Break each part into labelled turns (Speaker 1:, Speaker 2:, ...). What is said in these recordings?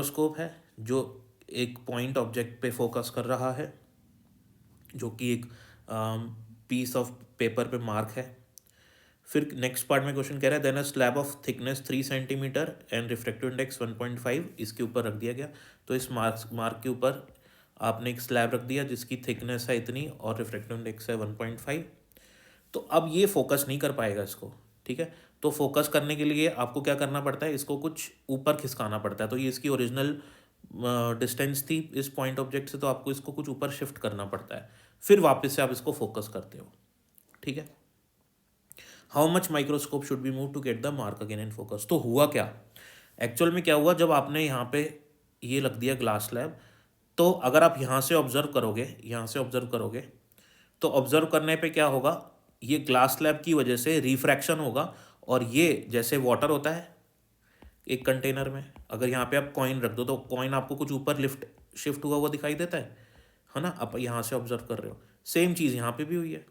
Speaker 1: Scope है जो एक पॉइंट ऑब्जेक्ट पे फोकस कर रहा है, जो कि एक पीस ऑफ पेपर पे मार्क है। फिर नेक्स्ट पार्ट में क्वेश्चन कह रहा है then a slab of thickness 3 centimetre and refractive index 1.5 इसके ऊपर रख दिया गया। तो इस मार्क के ऊपर आपने एक स्लैब रख दिया जिसकी थिकनेस है इतनी और रिफ्रैक्टिव इंडेक्स है 1.5। तो अब ये फोकस नहीं कर पाएगा इसको, ठीक है। तो फोकस करने के लिए आपको क्या करना पड़ता है, इसको कुछ ऊपर खिसकाना पड़ता है। तो ये इसकी ओरिजिनल डिस्टेंस थी इस पॉइंट ऑब्जेक्ट से, तो आपको इसको कुछ ऊपर शिफ्ट करना पड़ता है, फिर वापस से आप इसको फोकस करते हो, ठीक है। How much microscope should be move to get the mark again in focus. तो हुआ क्या, एक्चुअल में क्या हुआ, जब आपने यहाँ पे ये लग दिया ग्लास स्लैब, तो अगर आप यहाँ से ऑब्जर्व करोगे, यहाँ से ऑब्जर्व करोगे, तो ऑब्जर्व करने पे क्या होगा, ये ग्लास स्लैब की वजह से रिफ्रैक्शन होगा। और ये जैसे वाटर होता है एक कंटेनर में, अगर यहाँ पे आप कॉइन रख दो तो कॉइन आपको कुछ ऊपर लिफ्ट शिफ्ट हुआ हुआ दिखाई देता है ना। आप यहाँ से ऑब्जर्व कर रहे हो, सेम चीज़ यहाँ पे भी हुई है।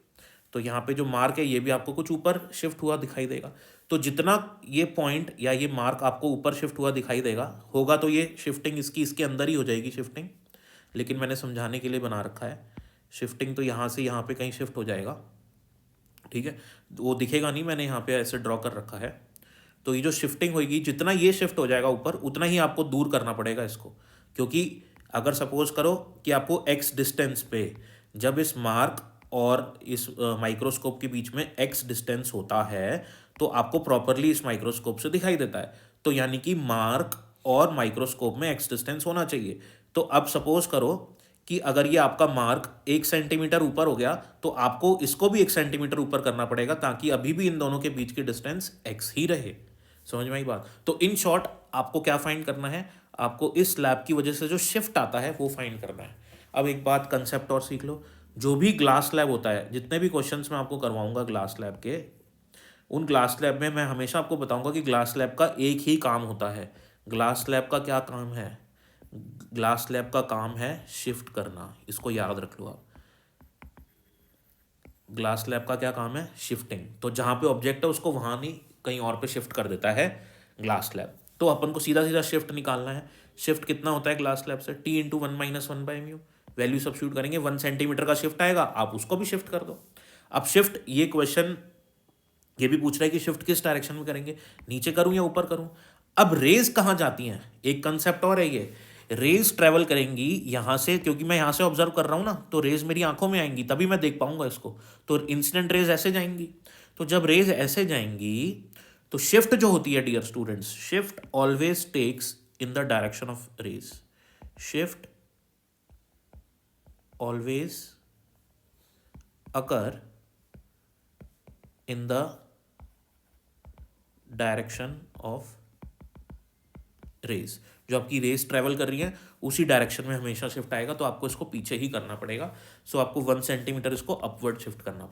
Speaker 1: तो यहाँ पे जो मार्क है ये भी आपको कुछ ऊपर शिफ्ट हुआ दिखाई देगा। तो जितना ये पॉइंट या ये मार्क आपको ऊपर शिफ्ट हुआ दिखाई देगा होगा, तो ये शिफ्टिंग इसकी इसके अंदर ही हो जाएगी शिफ्टिंग। लेकिन मैंने समझाने के लिए बना रखा है, शिफ्टिंग तो यहाँ से यहाँ पे कहीं शिफ्ट हो जाएगा, ठीक है। वो दिखेगा नहीं, मैंने यहाँ पे ऐसे ड्रॉ कर रखा है। तो ये जो शिफ्टिंग होगी, जितना ये शिफ्ट हो जाएगा ऊपर उतना ही आपको दूर करना पड़ेगा इसको। क्योंकि अगर सपोज करो कि आपको एक्स डिस्टेंस पे, जब इस मार्क और इस माइक्रोस्कोप के बीच में एक्स डिस्टेंस होता है तो आपको प्रॉपरली इस माइक्रोस्कोप से दिखाई देता है। तो यानी कि मार्क और माइक्रोस्कोप में एक्स डिस्टेंस होना चाहिए। तो अब सपोज करो कि अगर ये आपका मार्क 1 सेंटीमीटर ऊपर हो गया, तो आपको इसको भी 1 सेंटीमीटर ऊपर करना पड़ेगा, ताकि अभी भी इन दोनों के बीच की डिस्टेंस एक्स ही रहे। समझ में आई बात। तो इन शॉर्ट आपको क्या फाइंड करना है, आपको इस स्लैब की वजह से जो शिफ्ट आता है वो फाइंड करना है। अब एक बात कंसेप्ट और सीख लो, जो भी ग्लास स्लैब होता है, जितने भी क्वेश्चंस मैं आपको करवाऊंगा ग्लास स्लैब के, उन ग्लास स्लैब में मैं हमेशा आपको बताऊंगा कि ग्लास स्लैब का एक ही काम होता है। ग्लास स्लैब का क्या काम है, ग्लास स्लैब का काम है शिफ्ट करना, इसको याद रख लो आप। ग्लास स्लैब का क्या काम है, शिफ्टिंग। तो जहाँ पे ऑब्जेक्ट है उसको वहाँ नहीं कहीं और पे शिफ्ट कर देता है ग्लास स्लैब। तो अपन को सीधा सीधा शिफ्ट निकालना है। शिफ्ट कितना होता है ग्लास स्लैब से, टी इंटू 1 - 1/μ। वैल्यू सब्स्टिट्यूट करेंगे, 1 सेंटीमीटर का शिफ्ट आएगा, आप उसको भी शिफ्ट कर दो। अब शिफ्ट, ये क्वेश्चन ये भी पूछ रहा है कि शिफ्ट किस डायरेक्शन में करेंगे, नीचे करूं या ऊपर करूं। अब रेज कहाँ जाती हैं, एक कंसेप्ट और है ये, रेज ट्रेवल करेंगी यहाँ से, क्योंकि मैं यहाँ से ऑब्जर्व कर रहा हूँ ना, तो रेज मेरी आंखों में आएंगी तभी मैं देख पाऊंगा इसको। तो इंसिडेंट रेज ऐसे जाएंगी। तो जब रेज ऐसे जाएंगी तो शिफ्ट जो होती है dear students, shift always takes in the direction of rays. Shift always occur in the direction of rays. जो आपकी रेस ट्रेवल कर रही है उसी डायरेक्शन में हमेशा शिफ्ट आएगा, तो आपको इसको पीछे ही करना पड़ेगा। सो आपको 1 सेंटीमीटर इसको अपवर्ड शिफ्ट करना पड़ेगा।